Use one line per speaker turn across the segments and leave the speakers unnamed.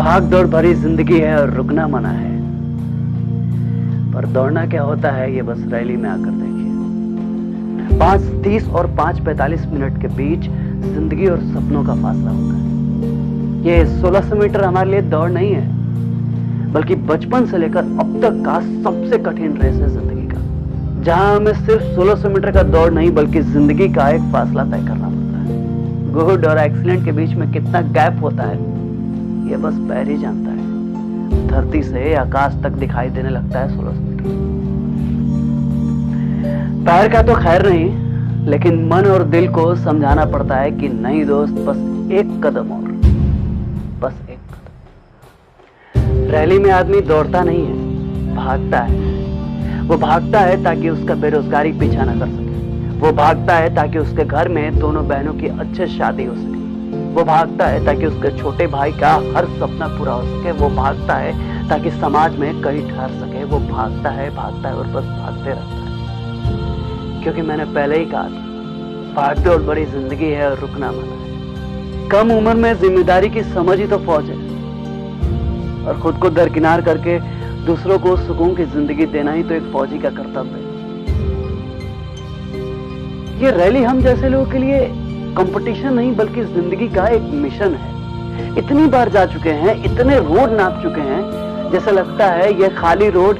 भाग दौड़ भरी जिंदगी है और रुकना मना है, पर दौड़ना क्या होता है ये बस रैली में आकर देखिए। 5:30 और 5:45 मिनट के बीच जिंदगी और सपनों का फासला होता है। ये 1600 मीटर हमारे लिए दौड़ नहीं है, बल्कि बचपन से लेकर अब तक का सबसे कठिन रेस है जिंदगी का, जहां हमें सिर्फ 1600 मीटर का दौड़ नहीं बल्कि जिंदगी का एक फासला तय करना पड़ता है। गुड और एक्सीलेंट के बीच में कितना गैप होता है ये बस पैर ही जानता है। धरती से आकाश तक दिखाई देने लगता है 1600 मीटर। पैर का तो खैर नहीं, लेकिन मन और दिल को समझाना पड़ता है कि नहीं दोस्त, बस एक कदम और, बस एक कदम। रैली में आदमी दौड़ता नहीं है, भागता है। वो भागता है ताकि उसका बेरोजगारी पीछा न कर सके। वो भागता है ताकि उसके घर में दोनों बहनों की अच्छे शादी हो सके। वो भागता है ताकि उसके छोटे भाई का हर सपना पूरा हो सके। वो भागता है ताकि समाज में कहीं ठहर सके। वो भागता है और बस भागते रहता है, क्योंकि मैंने पहले ही कहा था, भागते और बड़ी जिंदगी है और रुकना मना है। कम उम्र में जिम्मेदारी की समझ ही तो फौज है, और खुद को दरकिनार करके दूसरों को सुकून की जिंदगी देना ही तो एक फौजी का कर्तव्य है। ये रैली हम जैसे लोगों के लिए कंपटीशन नहीं बल्कि जिंदगी का एक मिशन है। इतनी बार जा चुके हैं, इतने रोड नाप चुके हैं, जैसा लगता है ये खाली रोड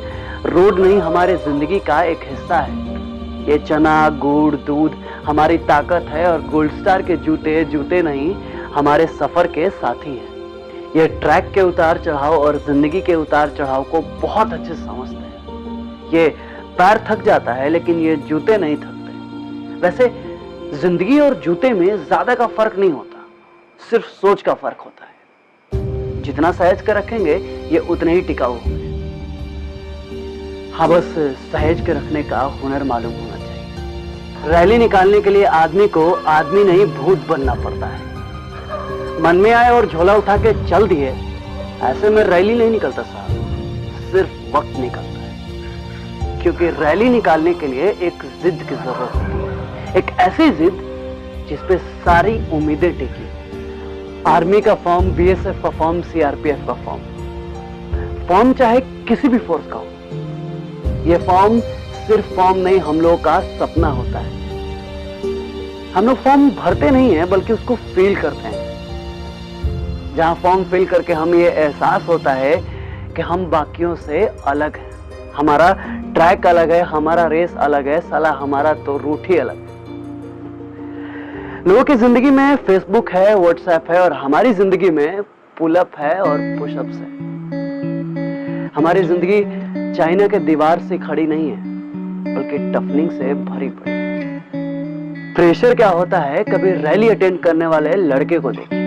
नहीं, हमारे जिंदगी का एक हिस्सा है। ये चना, गुड़, दूध हमारी ताकत है, और गोल्ड स्टार के जूते नहीं, हमारे सफर के साथी हैं। ये ट्रैक के उतार चढ़ाव और जिंदगी के उतार चढ़ाव को बहुत अच्छे से समझते हैं। ये पैर थक जाता है, लेकिन ये जूते नहीं थकते। वैसे जिंदगी और जूते में ज्यादा का फर्क नहीं होता, सिर्फ सोच का फर्क होता है। जितना सहेज कर रखेंगे ये उतने ही टिकाऊ होंगे। हाँ, बस सहेज के रखने का हुनर मालूम होना चाहिए। रैली निकालने के लिए आदमी को आदमी नहीं भूत बनना पड़ता है। मन में आए और झोला उठा के चल दिए, ऐसे में रैली नहीं निकलता साहब, सिर्फ वक्त निकलता है। क्योंकि रैली निकालने के लिए एक जिद की जरूरत होती है, एक ऐसी जिद जिसपे सारी उम्मीदें टिकी। आर्मी का फॉर्म, बीएसएफ का फॉर्म, सीआरपीएफ का फॉर्म चाहे किसी भी फोर्स का हो, ये फॉर्म सिर्फ फॉर्म नहीं, हम लोगों का सपना होता है। हम लोग फॉर्म भरते नहीं है बल्कि उसको फील करते हैं। जहां फॉर्म फिल करके हम ये एहसास होता है कि हम बाकियों से अलग हैं, हमारा ट्रैक अलग है, हमारा रेस अलग है, साला हमारा तो रूट ही अलग है। लोगों की जिंदगी में फेसबुक है, व्हाट्सएप है, और हमारी जिंदगी में पुलअप है और पुशअप्स है। हमारी जिंदगी चाइना के दीवार से खड़ी नहीं है, बल्कि टफनिंग से भरी पड़ी। प्रेशर क्या होता है, कभी रैली अटेंड करने वाले लड़के को देखिए।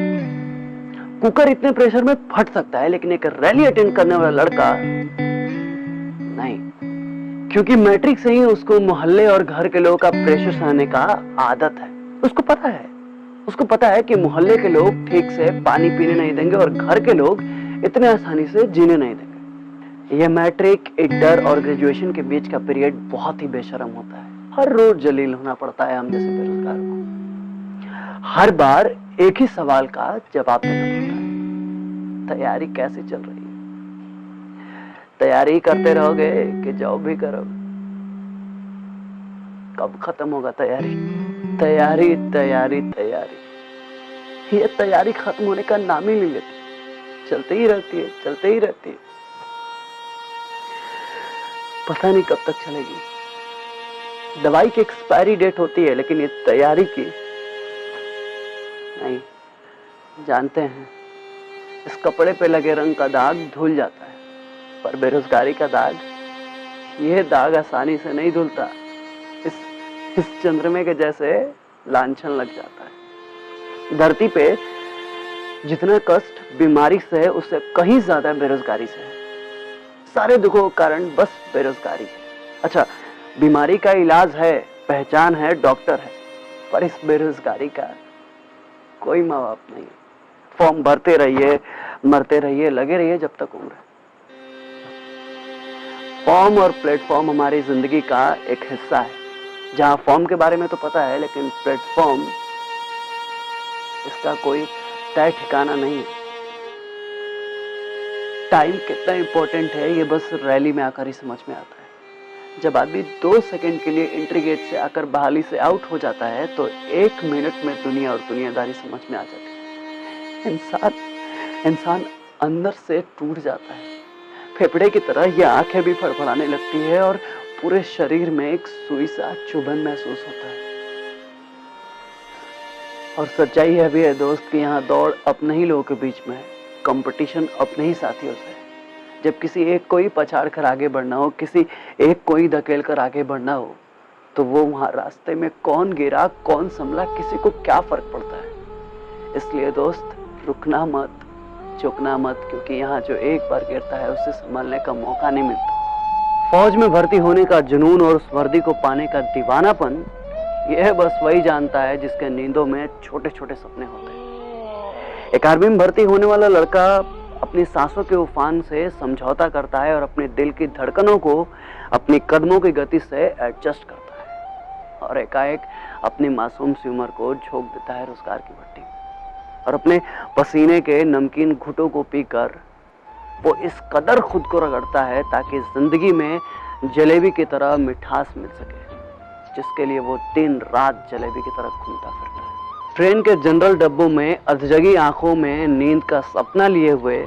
कुकर इतने प्रेशर में फट सकता है, लेकिन एक रैली अटेंड करने वाला लड़का नहीं, क्योंकि मैट्रिक से ही उसको मोहल्ले और घर के लोगों का प्रेशर सहने का आदत है। उसको पता है कि मोहल्ले के लोग ठीक से पानी पीने नहीं देंगे और घर के लोग इतने आसानी से जीने नहीं देंगे। ये मैट्रिक, इंटर और ग्रेजुएशन के बीच का पीरियड बहुत ही बेशर्म होता है। हर रोज जलील होना पड़ता है हम जैसे बेरोजगारों को। हर बार एक ही सवाल का जवाब देना पड़ता है, तैयारी कैसे चल रही है? तैयारी करते रहोगे कि जॉब भी करोगे? कब खत्म होगा तैयारी? तैयारी तैयारी तैयारी, ये तैयारी खत्म होने का नाम ही नहीं लेती, चलते ही रहती है। पता नहीं कब तक चलेगी। दवाई की एक्सपायरी डेट होती है, लेकिन ये तैयारी की नहीं। जानते हैं, इस कपड़े पे लगे रंग का दाग धुल जाता है, पर बेरोजगारी का दाग, ये दाग आसानी से नहीं धुलता। इस चंद्रमे के जैसे लांछन लग जाता है। धरती पे जितना कष्ट बीमारी से है, उससे कहीं ज्यादा बेरोजगारी से है। सारे दुखों का कारण बस बेरोजगारी है। अच्छा, बीमारी का इलाज है, पहचान है, डॉक्टर है, पर इस बेरोजगारी का कोई माँ बाप नहीं। फॉर्म भरते रहिए, मरते रहिए, लगे रहिए जब तक उम्र है। फॉर्म और प्लेटफॉर्म हमारी जिंदगी का एक हिस्सा है। जहां फॉर्म के बारे में तो पता है, लेकिन प्लेटफॉर्म, इसका कोई तय ठिकाना नहीं है। टाइम कितना इंपॉर्टेंट है ये बस रैली में आकर ही समझ में आता है। जब आदमी 2 सेकंड के लिए एंट्री गेट से आकर बहाली से आउट हो जाता है तो 1 मिनट में दुनिया और दुनियादारी समझ में आ जाती है। इंसान अंदर से टूट जाता है। फेफड़े की तरह ये आंखें भी फड़फड़ाने लगती है और पूरे शरीर में एक सुई सा चुभन महसूस होता है। और सच्चाई है भी है दोस्त कि यहाँ दौड़ अपने ही लोगों के बीच में है, कंपटीशन अपने ही साथियों से। जब किसी एक को ही पछाड़ कर आगे बढ़ना हो, किसी एक को ही धकेल कर आगे बढ़ना हो, तो वो वहां रास्ते में कौन गिरा कौन संभला किसी को क्या फर्क पड़ता है। इसलिए दोस्त रुकना मत, झुकना मत, क्योंकि यहाँ जो एक बार गिरता है उसे संभालने का मौका नहीं मिलता। फौज में भर्ती होने का जुनून और उस वर्दी को पाने का दीवानापन, यह बस वही जानता है जिसके नींदों में छोटे छोटे सपने होते हैं। एक आर्मी में भर्ती होने वाला लड़का अपनी सांसों के उफान से समझौता करता है और अपने दिल की धड़कनों को अपनी कदमों की गति से एडजस्ट करता है और एकाएक अपनी मासूम सी उम्र को झोंक देता है रोजगार की भट्टी में। और अपने पसीने के नमकीन घुटों को पीकर वो इस कदर खुद को रगड़ता है ताकि जिंदगी में जलेबी की तरह मिठास मिल सके, जिसके लिए वो दिन रात जलेबी की तरह घूमता फिरता है। ट्रेन के जनरल डब्बों में अधजगी आंखों में नींद का सपना लिए हुए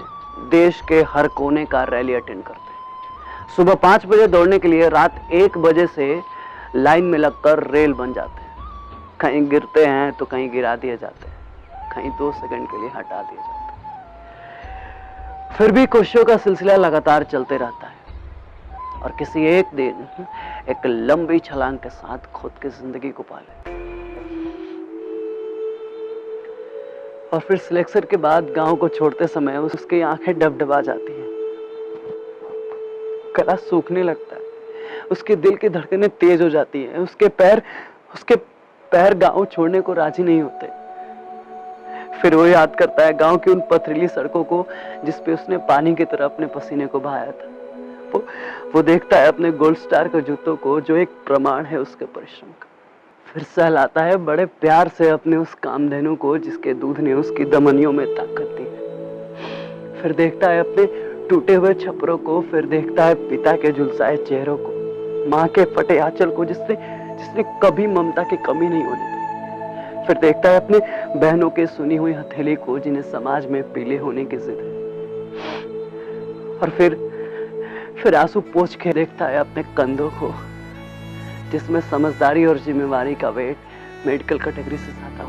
देश के हर कोने का रैली अटेंड करते हैं। सुबह 5 बजे दौड़ने के लिए रात 1 बजे से लाइन में लगकर रेल बन जाते हैं। कहीं गिरते हैं तो कहीं गिरा दिए जाते हैं, कहीं 2 सेकंड के लिए हटा दिए जाते हैं। फिर भी कोशिशों का सिलसिला लगातार चलते रहता है और किसी एक दिन एक लंबी छलांग के साथ खुद की जिंदगी को पाले। और फिर सिलेक्शन के बाद गांव को छोड़ते समय उसकी आंखें डबडबा जाती हैं, गला सूखने लगता है, उसके दिल की धड़कनें तेज हो जाती हैं, उसके पैर गांव छोड़ने को राजी नहीं होते। फिर वो याद करता है गांव की उन पथरीली सड़कों को जिस पे उसने पानी की तरह अपने पसीने को बहाया था। वो देखता है अपने गोल्ड स्टार के जूतों को जो एक प्रमाण है उसके परिश्रम का। फिर सहलाता है बड़े प्यार से अपने उस कामधेनु को जिसके दूध ने उसकी धमनियों में ताकत दी है। फिर देखता है अपने टूटे हुए छपरों को, फिर देखता है पिता के झुलसाए चेहरों को, माँ के फटे आंचल को जिसने कभी ममता की कमी नहीं होने दी। फिर देखता है अपने बहनों के सुनी हुई हथेली को जिन्हें समाज में पीले होने की जिद है। और फिर आंसू पोंछ के देखता है अपने कंधों को जिसमें समझदारी और जिम्मेवारी का वेट मेडिकल कैटेगरी से ज्यादा